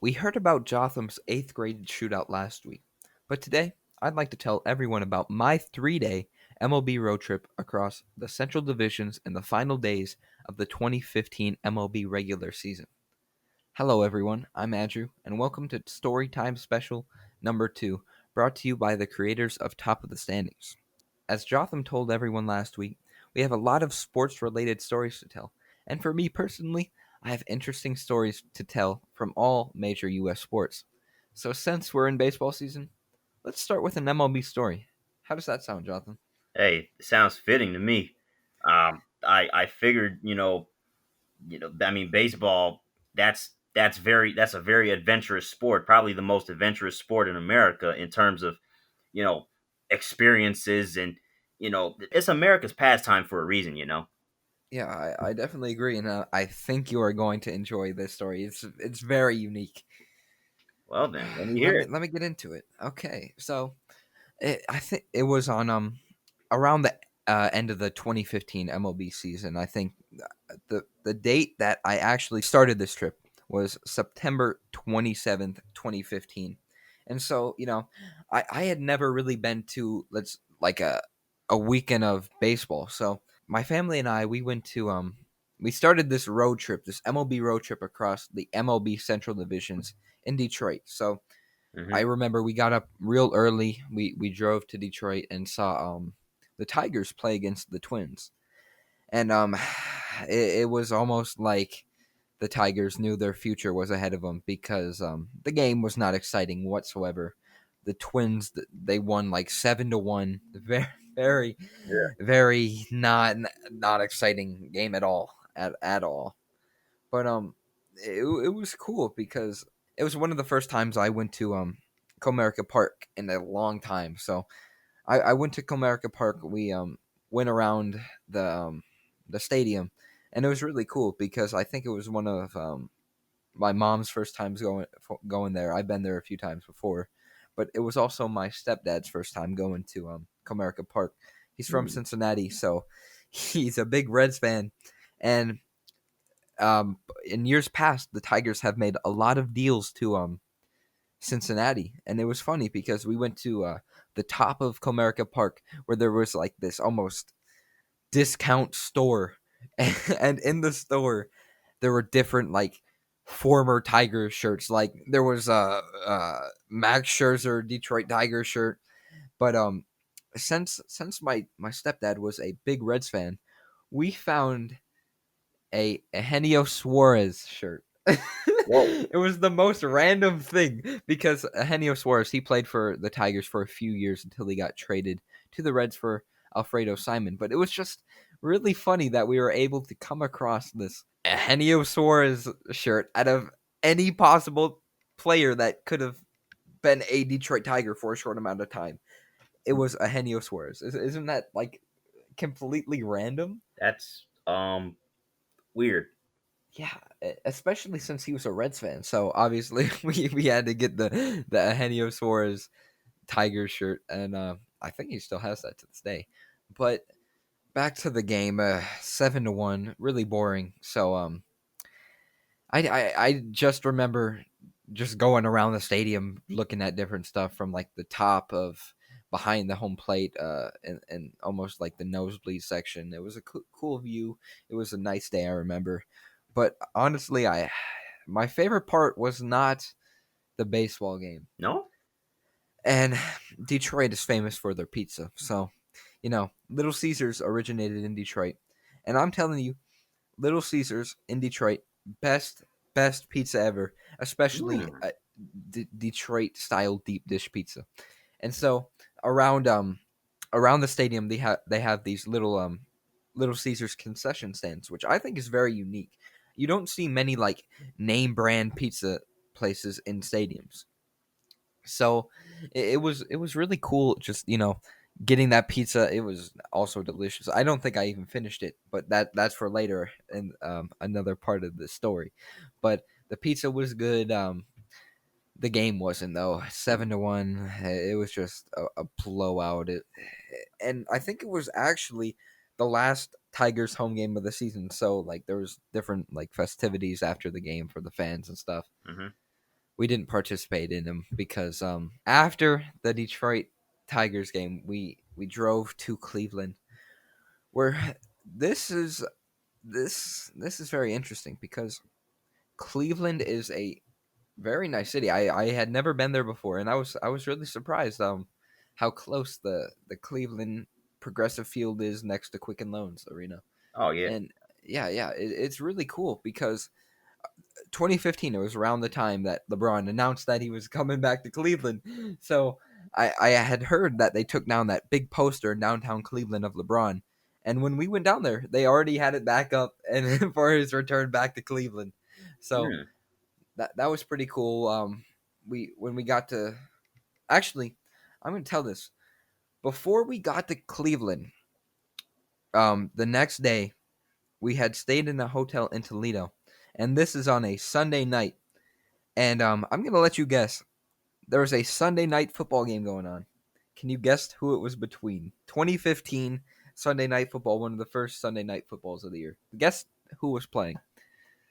We heard about Jotham's 8th grade shootout last week, but today I'd like to tell everyone about my 3-day MLB road trip across the Central Divisions in the final days of the 2015 MLB regular season. Hello everyone, I'm Andrew, and welcome to Storytime Special number 2, brought to you by the creators of Top of the Standings. As Jotham told everyone last week, we have a lot of sports-related stories to tell, and for me personally, I have interesting stories to tell from all major U.S. sports. So since we're in baseball season, let's start with an MLB story. How does that sound, Jotham? Hey, it sounds fitting to me. I figured, I mean, baseball. That's a very adventurous sport. Probably the most adventurous sport in America in terms of you know experiences and it's America's pastime for a reason. Yeah, I definitely agree, and I think you are going to enjoy this story. It's very unique. Well, then let me Let hear me it. let me get into it. Okay, so I think it was on around the end of the 2015 MLB season. I think the date that I actually started this trip was September 27th, 2015. And so, I had never really been to let's like a weekend of baseball. So my family and I we went to we started this road trip, this MLB road trip across the MLB Central Divisions in Detroit. So I Hmm. remember we got up real early. We drove to Detroit and saw the Tigers play against the Twins, and it was almost like the Tigers knew their future was ahead of them because the game was not exciting whatsoever. The Twins they won like 7-1. Very, Yeah. very not exciting game at all at all. But it was cool because it was one of the first times I went to Comerica Park in a long time. So I went to Comerica Park. We went around the stadium, and it was really cool because I think it was one of my mom's first times going there. I've been there a few times before, but it was also my stepdad's first time going to Comerica Park. He's from Hmm. Cincinnati, so he's a big Reds fan, and in years past, the Tigers have made a lot of deals to Cincinnati, and it was funny because we went to the top of Comerica Park where there was like this almost discount store, and in the store there were different like former Tiger shirts. Like there was a Max Scherzer Detroit Tiger shirt, but since my stepdad was a big Reds fan, we found a Eugenio Suarez shirt. Whoa. It was the most random thing because Eugenio Suarez he played for the Tigers for a few years until he got traded to the Reds for Alfredo Simon. But it was just really funny that we were able to come across this Eugenio Suarez shirt out of any possible player that could have been a Detroit Tiger for a short amount of time. It was Eugenio Suarez. Isn't that like completely random? That's weird. Yeah, especially since he was a Reds fan. So obviously we had to get the Eugenio Suarez Tigers shirt, and I think he still has that to this day. But back to the game, 7-1, really boring. So I just remember just going around the stadium looking at different stuff from like the top of behind the home plate and almost like the nosebleed section. It was a cool view. It was a nice day, I remember. But honestly, I my favorite part was not the baseball game. No. And Detroit is famous for their pizza. So, Little Caesars originated in Detroit. And I'm telling you, Little Caesars in Detroit, best pizza ever, especially Hmm. Detroit style deep dish pizza. And so around around the stadium they have these Little Caesars concession stands, which I think is very unique. You don't see many like name brand pizza places in stadiums. So it was really cool just, getting that pizza. It was also delicious. I don't think I even finished it, but that's for later in another part of the story. But the pizza was good. The game wasn't though. 7-1. It was just a blowout. And I think it was actually the last Tigers home game of the season. So like there was different like festivities after the game for the fans and stuff. Hmm. we didn't participate in them because after the Detroit Tigers game, we drove to Cleveland, where this is this is very interesting because Cleveland is a very nice city. I had never been there before, and I was really surprised how close the Cleveland Progressive Field is next to Quicken Loans Arena. Oh yeah. And yeah, it's really cool because 2015 it was around the time that LeBron announced that he was coming back to Cleveland. So I had heard that they took down that big poster in downtown Cleveland of LeBron. And when we went down there, they already had it back up and for his return back to Cleveland. So Hmm. that was pretty cool. We when we got to actually, I'm gonna tell this before we got to Cleveland. The next day we had stayed in a hotel in Toledo, and this is on a Sunday night. And I'm gonna let you guess. There was a Sunday night football game going on. Can you guess who it was between? 2015 Sunday night football, one of the first Sunday night footballs of the year. Guess who was playing?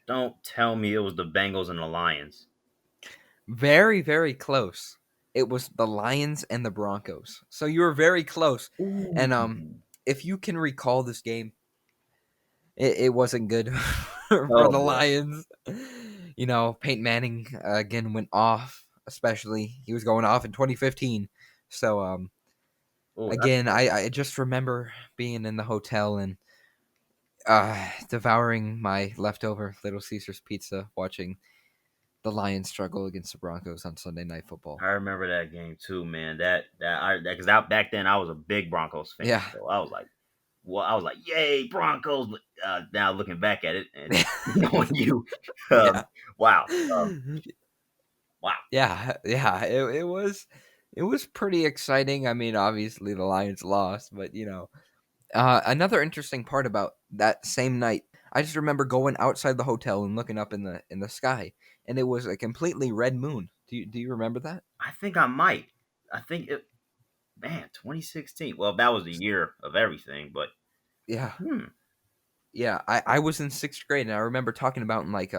Don't tell me it was the Bengals and the Lions. Very, very close. It was the Lions and the Broncos. So you were very close. And Ooh. if you can recall this game, it wasn't good for Oh the boy. Lions. You know, Peyton Manning again went off. Especially he was going off in 2015. So Oh, that's again, I just remember being in the hotel and devouring my leftover Little Caesars pizza, watching the Lions struggle against the Broncos on Sunday Night Football. I remember that game too, man. That because that back then I was a big Broncos fan, Yeah, so I was like, well, I was like, yay, Broncos. Now looking back at it and knowing you, yeah, um, wow, wow. yeah. It was pretty exciting. I mean, obviously the Lions lost, but another interesting part about that same night, I just remember going outside the hotel and looking up in the sky, and it was a completely red moon. Do you remember that? I think I might. I think it, man, 2016. Well, that was the year of everything, but Yeah, hmm, yeah. I was in sixth grade, and I remember talking about in like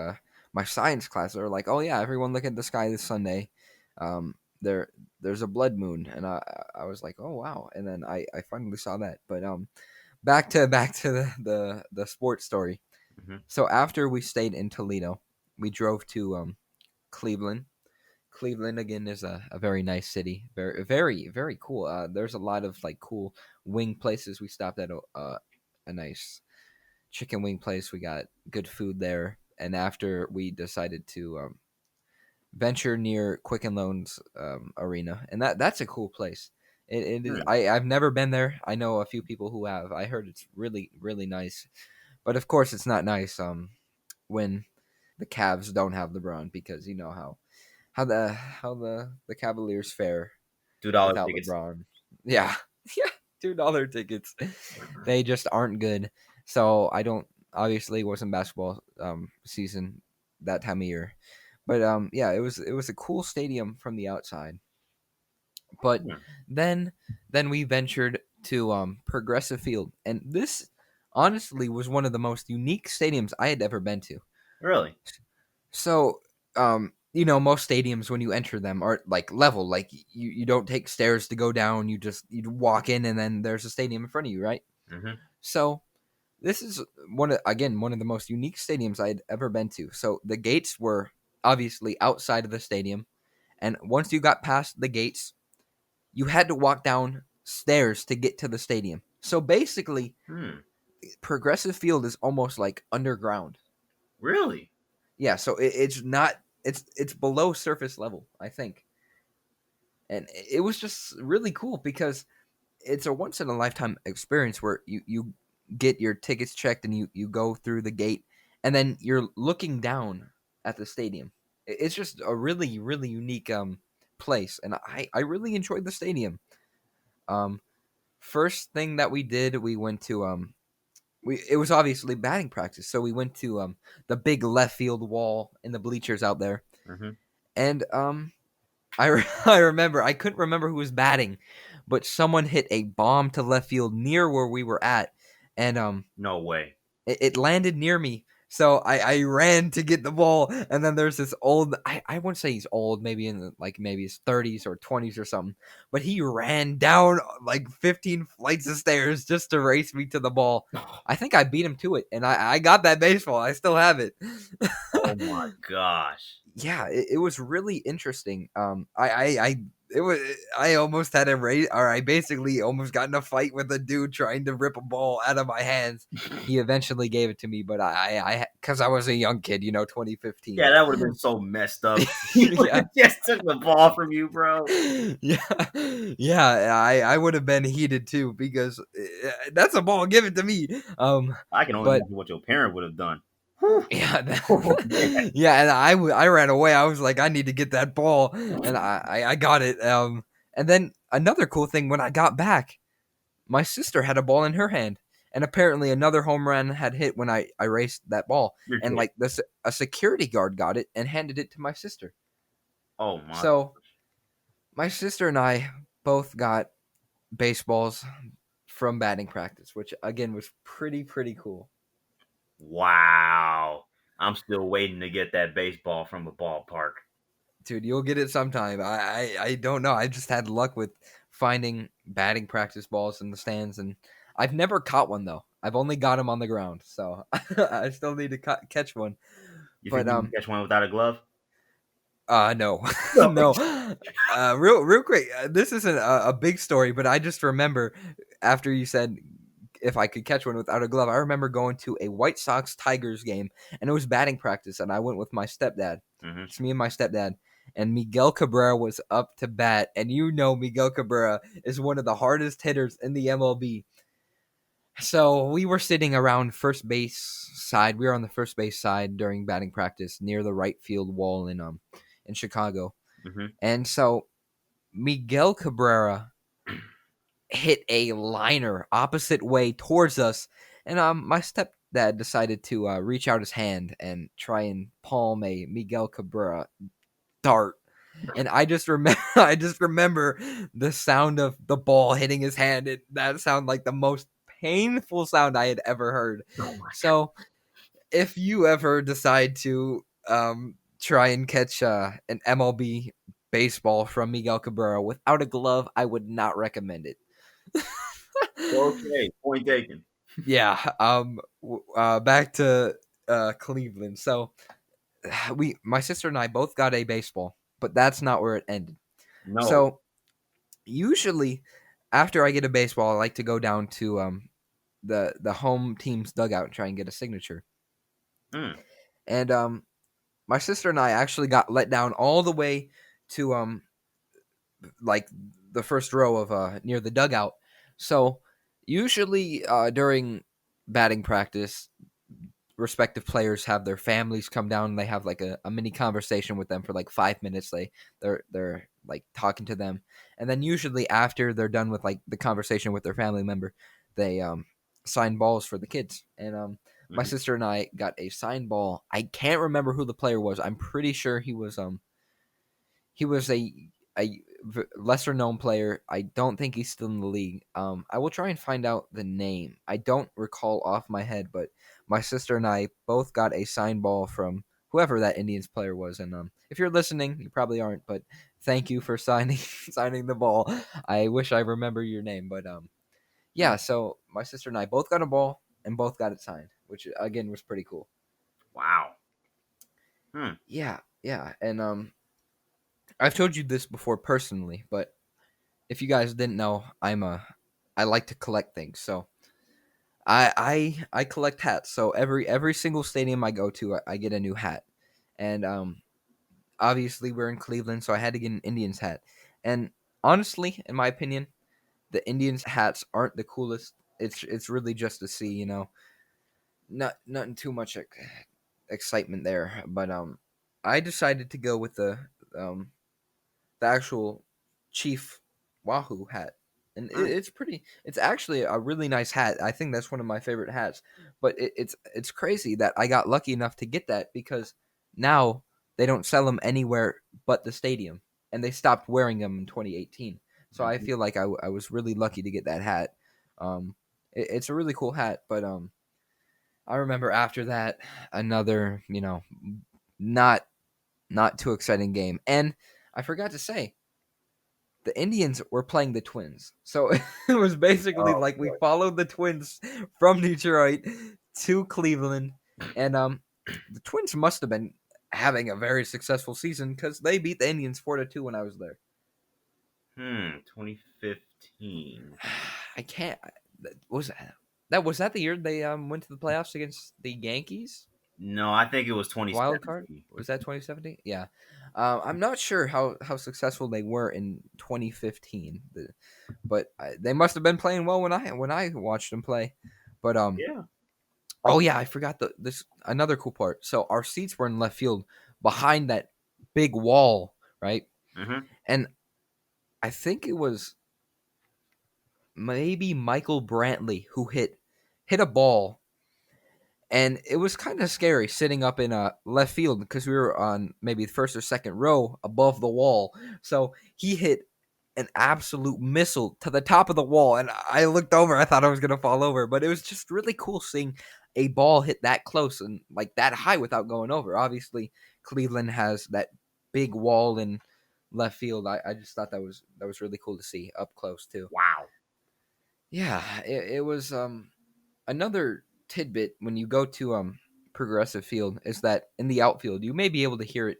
my science class. They were like, "Oh yeah, everyone look at the sky this Sunday. Um, there's a blood moon," and I was like, "Oh wow!" And then I finally saw that. But back to the sports story. hmm, So after we stayed in Toledo, we drove to Cleveland. Cleveland again is a very nice city. Very very very cool. There's a lot of like cool wing places. We stopped at a nice chicken wing place. We got good food there. And after we decided to venture near Quicken Loans Arena, and that's a cool place. It is. hmm. I've never been there. I know a few people who have. I heard it's really really nice, but of course it's not nice when the Cavs don't have LeBron because you know how the Cavaliers fare $2 without tickets. LeBron. Yeah, yeah, $2 tickets. They just aren't good. So I don't. Obviously, it wasn't basketball season that time of year, but yeah, it was a cool stadium from the outside. But Hmm, then then we ventured to Progressive Field, and this honestly was one of the most unique stadiums I had ever been to. really? So, most stadiums when you enter them are like level, like you don't take stairs to go down. You walk in and then there's a stadium in front of you, right? Hmm. So this is one of the most unique stadiums I'd ever been to. So the gates were obviously outside of the stadium, and once you got past the gates, you had to walk down stairs to get to the stadium. So basically, Hmm. Progressive Field is almost like underground. Really? Yeah, so it's not it's below surface level, I think. And it was just really cool because it's a once in a lifetime experience where you get your tickets checked and you go through the gate and then you're looking down at the stadium. It's just a really really unique place, and I really enjoyed the stadium. Um, First thing that we did, we went to it was obviously batting practice, so we went to the big left field wall in the bleachers out there, Hmm. and I remember I couldn't remember who was batting, but someone hit a bomb to left field near where we were at, and No way. it landed near me. So I ran to get the ball, and then there's this old. I wouldn't say he's old, maybe in maybe his 30s or 20s or something, but he ran down like 15 flights of stairs just to race me to the ball. I think I beat him to it, and I got that baseball. I still have it. Oh my gosh. Yeah, it was really interesting. It was I almost had a race, or I basically almost got in a fight with a dude trying to rip a ball out of my hands. He eventually gave it to me, but because I was a young kid, 2015. Yeah, that would have been so messed up. He would Yeah, have just took the ball from you, bro. yeah, yeah. I would have been heated too because that's a ball. Give it to me. I can only But imagine what your parent would have done. Whew. yeah, Oh man. yeah, and I ran away. I was like, I need to get that ball, and I got it. And then another cool thing when I got back, my sister had a ball in her hand, and apparently another home run had hit when I raced that ball, You're and kidding. like this a security guard got it and handed it to my sister. Oh my. So my sister and I both got baseballs from batting practice, which again was pretty cool. Wow. I'm still waiting to get that baseball from the ballpark. Dude, you'll get it sometime. I don't know. I just had luck with finding batting practice balls in the stands, and I've never caught one though. I've only got them on the ground, so I still need to catch one. You think But you can catch one without a glove? no, No. no. Real quick. This isn't a big story, but I just remember after you said if I could catch one without a glove, I remember going to a White Sox Tigers game, and it was batting practice, and I went with my stepdad. Hmm. It's me and my stepdad, and Miguel Cabrera was up to bat, and Miguel Cabrera is one of the hardest hitters in the MLB. So we were sitting around first base side. We were on the first base side during batting practice near the right field wall in Chicago. Hmm. And so Miguel Cabrera hit a liner opposite way towards us, and my stepdad decided to reach out his hand and try and palm a Miguel Cabrera dart. And I just remember the sound of the ball hitting his hand. That sounded like the most painful sound I had ever heard. Oh my So if you ever decide to try and catch an MLB baseball from Miguel Cabrera without a glove, I would not recommend it. God. Okay, point taken. Yeah. Back to Cleveland. So my sister and I both got a baseball, but that's not where it ended. No. So usually, after I get a baseball, I like to go down to the home team's dugout and try and get a signature. Mm. And my sister and I actually got let down all the way to like the first row of near the dugout. So usually during batting practice, respective players have their families come down and they have like a mini conversation with them for like 5 minutes. They're like talking to them, and then usually after they're done with like the conversation with their family member, they sign balls for the kids. And my Hmm. sister and I got a signed ball. I can't remember who the player was. I'm pretty sure he was a lesser known player. I don't think he's still in the league. I will try and find out the name. I don't recall off my head, but my sister and I both got a signed ball from whoever that Indians player was. And if you're listening, you probably aren't, but thank you for signing signing the ball. I wish I remember your name, but yeah. Mm. So my sister and I both got a ball and both got it signed, which again was pretty cool. Wow. Hmm. Yeah, yeah, and I've told you this before personally, but if you guys didn't know, I like to collect things. So I collect hats. So every single stadium I go to, I get a new hat. And obviously we're in Cleveland, so I had to get an Indians hat. And honestly, in my opinion, the Indians hats aren't the coolest. It's really just to see, nothing too much excitement there. But I decided to go with um the actual Chief Wahoo hat. And Mm. it's pretty. It's actually a really nice hat. I think that's one of my favorite hats. But it's crazy that I got lucky enough to get that because now they don't sell them anywhere but the stadium, and they stopped wearing them in 2018. So I Mhm. feel like I was really lucky to get that hat. It's a really cool hat, but I remember after that another, not not too exciting game. And I forgot to say, the Indians were playing the Twins. So it was basically Oh like we boy. followed the Twins from Detroit to Cleveland. And the Twins must have been having a very successful season because they beat the Indians 4-2 when I was there. 2015. I can't. Was that the year they went to the playoffs against the Yankees? No, I think it was Wild card, 2017. was that 2017? Yeah. I'm not sure how successful they were in 2015, but they must have been playing well when I watched them play. But Yeah. oh yeah, I forgot this another cool part. So our seats were in left field behind that big wall, right? Hmm. And I think it was maybe Michael Brantley who hit a ball, and it was kind of scary sitting up in a left field because we were on maybe the first or second row above the wall. So he hit an absolute missile to the top of the wall, and I looked over. I thought I was gonna fall over, but it was just really cool seeing a ball hit that close and like that high without going over. Obviously, Cleveland has that big wall in left field. I just thought that was really cool to see up close too. Wow. Yeah, it was another tidbit when you go to Progressive Field is that in the outfield you may be able to hear it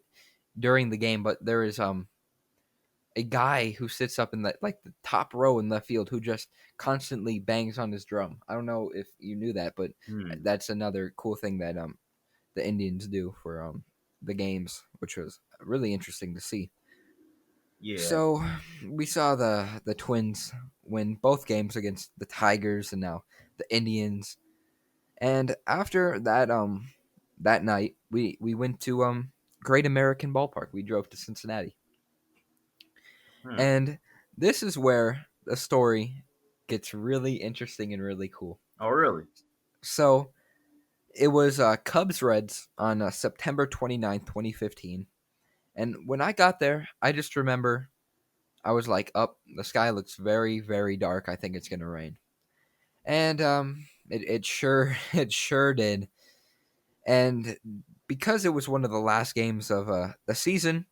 during the game, but there is a guy who sits up in the top row in left field who just constantly bangs on his drum. I don't know if you knew that, but Hmm. that's another cool thing that the Indians do for the games, which was really interesting to see. Yeah. So we saw the Twins win both games against the Tigers and now the Indians. And after that night, we went to Great American Ballpark. We drove to Cincinnati. Hmm. And this is where the story gets really interesting and really cool. Oh, really? So, it was Cubs Reds on September 29th, 2015. And when I got there, I just remember I was like, "Up, the sky looks very, very dark. I think it's gonna rain." And it sure it sure did. And because it was one of the last games of the season,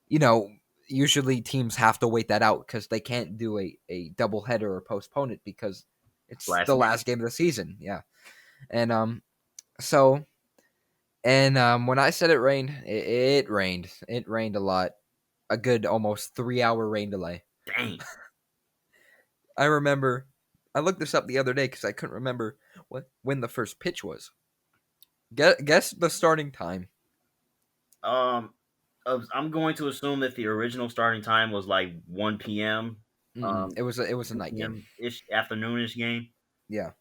you know, usually teams have to wait that out because they can't do a doubleheader or postpone it because it's Last the game. last game of the season. Yeah. And so and when I said it rained, it rained. It rained a lot. A good almost 3 hour rain delay. Dang. I remember I looked this up the other day because I couldn't remember when the first pitch was. Guess the starting time. Um, I'm going to assume that the original starting time was like 1 p.m. Mm-mm. It was a 2 night game. p.m. ish, afternoonish game. Yeah.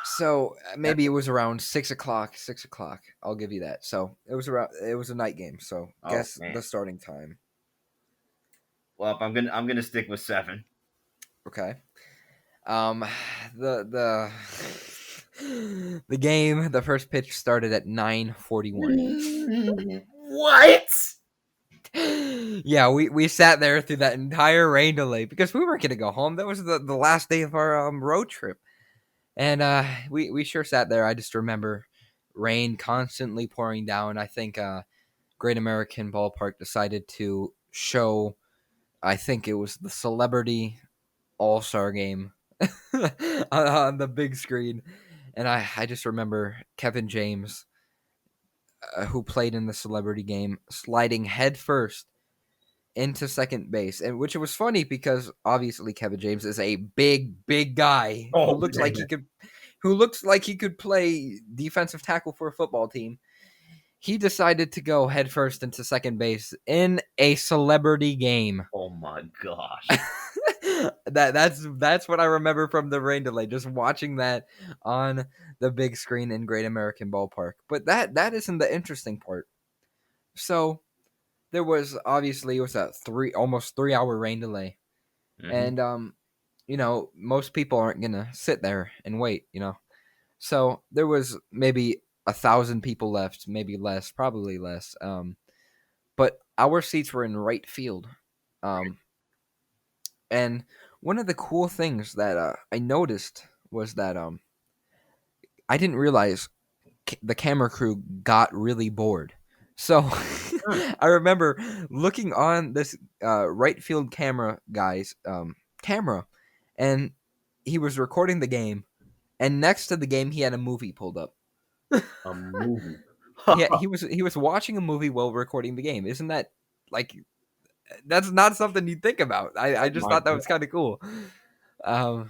So That, maybe it was around 6 o'clock. 6 o'clock. I'll give you that. So it was around. It was a night game. So oh guess man. the starting time. Well, I'm gonna stick with 7. Okay. Um, the the game. The first pitch started at 9:41. What? Yeah, we sat there through that entire rain delay because we weren't gonna go home. That was the last day of our road trip, and we sure sat there. I just remember rain constantly pouring down. I think Great American Ballpark decided to show. I think it was the Celebrity All Star Game on the big screen, and I just remember Kevin James, who played in the Celebrity Game, sliding headfirst into second base, and which was funny because obviously Kevin James is a big guy who Oh looks like he man. could who looks like he could play defensive tackle for a football team. He decided to go headfirst into second base in a Celebrity Game. Oh my gosh. That's what I remember from the rain delay, just watching that on the big screen in Great American Ballpark. But that isn't the interesting part. So there was obviously it was a almost 3 hour rain delay, Hmm. and most people aren't gonna sit there and wait, So there was maybe 1,000 people left, maybe less, probably less. But our seats were in right field. Um, And one of the cool things that I noticed was that I didn't realize the camera crew got really bored. So Hmm. I remember looking on this right field camera guy's camera, and he was recording the game. And next to the game, he had a movie pulled up. A movie. He was watching a movie while recording the game. Isn't that like that's not something you think about? I Oh just my thought that was god. kind of cool. Um,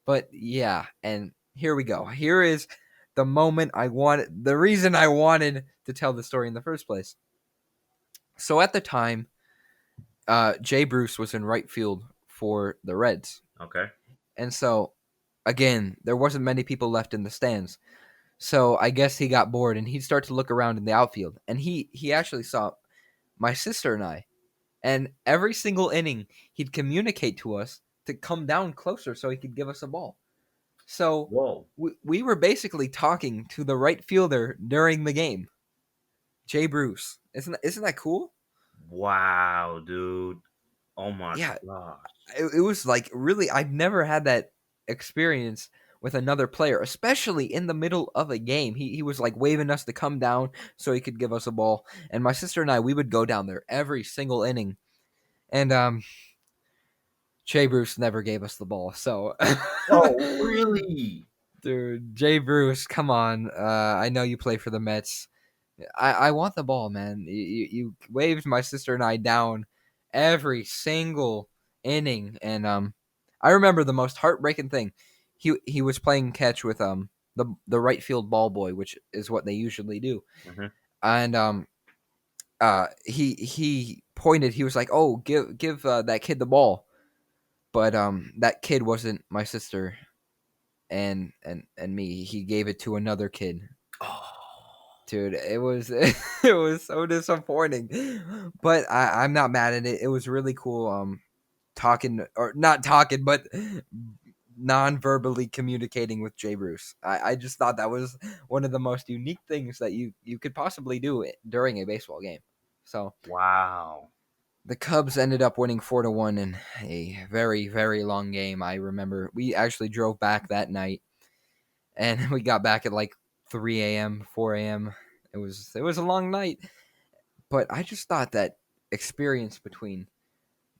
but yeah, and here we go. Here is the moment I wanted, the reason I wanted to tell the story in the first place. So at the time, Jay Bruce was in right field for the Reds, Okay. and so again, there wasn't many people left in the stands. So I guess he got bored, and he'd start to look around in the outfield, and he actually saw my sister and I, and every single inning he'd communicate to us to come down closer so he could give us a ball. So Whoa. we were basically talking to the right fielder during the game, Jay Bruce. Isn't that cool? Wow, dude. Oh my Yeah, gosh. it was like really. I've never had that experience with another player, especially in the middle of a game. He was like waving us to come down so he could give us a ball, and my sister and I we would go down there every single inning, and Jay Bruce never gave us the ball. So, Oh, really? dude, Jay Bruce, come on. I know you play for the Mets. I want the ball, man. You waved my sister and I down every single inning, and I remember the most heartbreaking thing. He was playing catch with the right field ball boy, which is what they usually do, Hmm. and he pointed. He was like, "Oh, give that kid the ball," but that kid wasn't my sister and me. He gave it to another kid. Oh, Dude, it was it was so disappointing, but I'm not mad at it. It was really cool. Talking or not talking, but non-verbally communicating with Jay Bruce. I just thought that was one of the most unique things that you could possibly do during a baseball game. So wow. the Cubs ended up winning 4-1 in a very very long game. I remember we actually drove back that night, and we got back at like 3 a.m., 4 a.m. It was a long night, but I just thought that experience between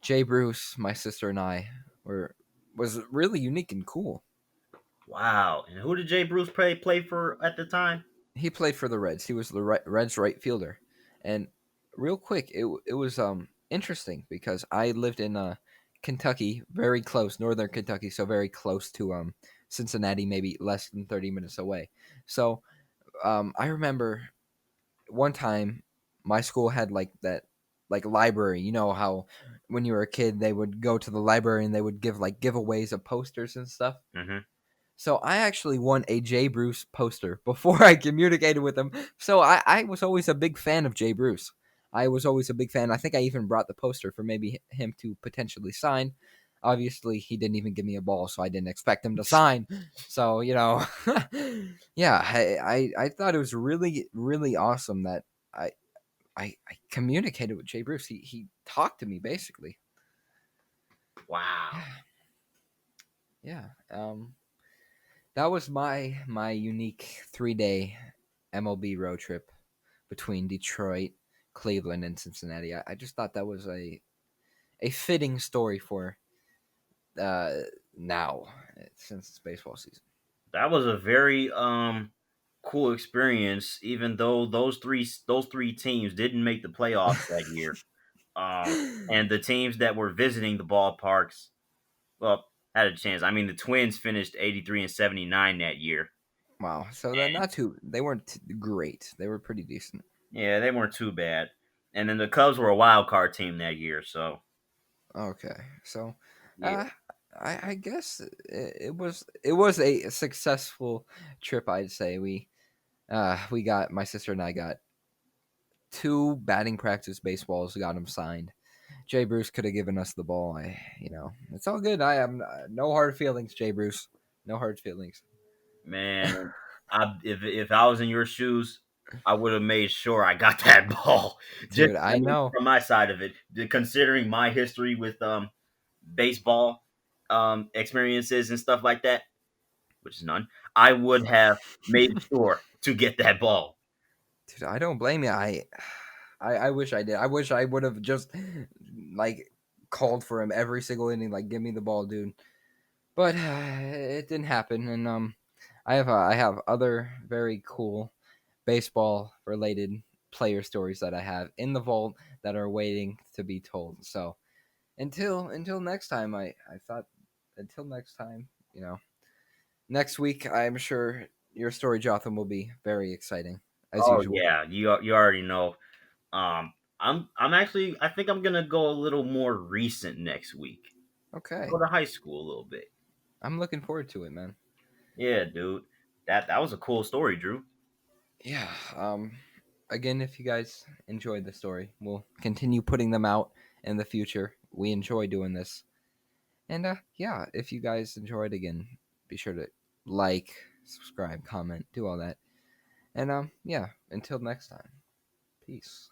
Jay Bruce, my sister, and I was really unique and cool. Wow. And who did Jay Bruce play for at the time? He played for the Reds. He was the Reds right fielder, and real quick, it was interesting because I lived in Kentucky, very close, northern Kentucky, so very close to Cincinnati, maybe less than 30 minutes away. So I remember one time my school had like that like library. You know how when you were a kid they would go to the library and they would give like giveaways of posters and stuff. Hmm. So I actually won a Jay Bruce poster before I communicated with him. So I was always a big fan of Jay Bruce. I was always a big fan. I think I even brought the poster for maybe him to potentially sign. Obviously, he didn't even give me a ball, so I didn't expect him to sign. So yeah, I thought it was really really awesome that I I communicated with Jay Bruce. He talked to me basically. Wow. Yeah, yeah. That was my unique 3 day MLB road trip between Detroit, Cleveland, and Cincinnati. I just thought that was a fitting story for uh now since it's baseball season. That was a very cool experience, even though those three teams didn't make the playoffs that year. And the teams that were visiting the ballparks, well, had a chance. I mean, the Twins finished 83 and 79 that year. Wow. So then not too they weren't great. They were pretty decent. Yeah, they weren't too bad. And then the Cubs were a wild card team that year, so Okay. So yeah. uh I guess it was a successful trip, I'd say. We got my sister and I got two batting practice baseballs, got them signed. Jay Bruce could have given us the ball. It's all good. I am no hard feelings, Jay Bruce. No hard feelings. Man, if I was in your shoes, I would have made sure I got that ball. Just Dude, I I mean, know. from my side of it, considering my history with baseball experiences and stuff like that, which is none. I would have made sure to get that ball. Dude, I don't blame you. I wish I did. I wish I would have just like called for him every single inning, like give me the ball, dude. But it didn't happen, and I have other very cool baseball related player stories that I have in the vault that are waiting to be told. So until next time, I thought until next time, next week I'm sure your story, Jotham, will be very exciting as Oh usual. yeah, you already know. I'm actually I think I'm gonna go a little more recent next week. Go Okay, to high school a little bit. I'm looking forward to it, man. Yeah, dude. That was a cool story, Drew. Yeah. Again, if you guys enjoyed the story, we'll continue putting them out in the future. We enjoy doing this. And yeah, if you guys enjoyed again, be sure to like, subscribe, comment, do all that. And yeah, until next time. Peace.